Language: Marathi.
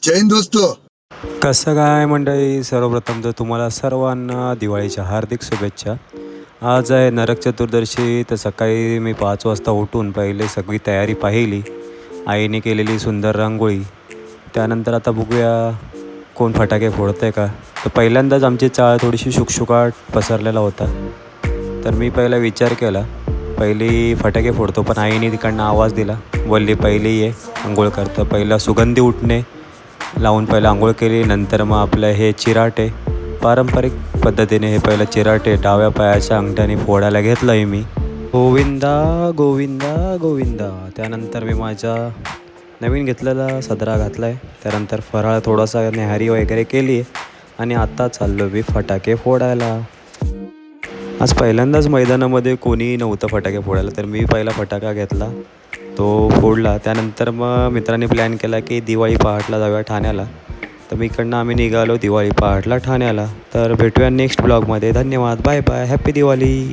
जय हिंद दोस्तों. कसं काय मंडळी, सर्वप्रथम तर तुम्हाला सर्वांना दिवाळीच्या हार्दिक शुभेच्छा. आज आहे नरक चतुर्दशी. तर सकाळी मी 5 वाजता उठून पहिले सगळी तयारी पाहिली. आईने केलेली सुंदर रांगोळी. त्यानंतर आता बघूया कोण फटाके फोडतं आहे का. तर पहिल्यांदाच आमची चाळ थोडीशी शुकशुकाट पसरलेला होता. तर मी पहिला विचार केला, पहिली फटाके फोडतो, पण आईने तिकडनं आवाज दिला, बोलली पहिली ये आंघोळ करतं. पहिला सुगंधी उठणे लावून पहिलं आंघोळ केली. नंतर मग आपलं हे चिराटे, पारंपरिक पद्धतीने हे पहिलं चिराटे डाव्या पायाच्या अंगठ्याने फोडायला घेतलं आहे मी. गोविंदा गोविंदा गोविंदा. त्यानंतर मी माझ्या नवीन घेतलेला सदरा घातला आहे. त्यानंतर फराळ थोडासा न्याहारी वगैरे केली आहे आणि आता चाललो मी फटाके फोडायला. आज पहिल्यांदाच मैदानामध्ये कोणी नव्हतं फटाके फोडायला, तर मी पहिला फटाका घेतला, तो फोडला. त्यानंतर मग मित्रांनी प्लॅन केला की दिवाळी पहाटला जाऊया ठाण्याला. तर मी इकडनं आम्ही निघालो दिवाळी पहाटला ठाण्याला. तर भेटूया नेक्स्ट ब्लॉगमध्ये. धन्यवाद, बाय बाय, हॅप्पी दिवाळी.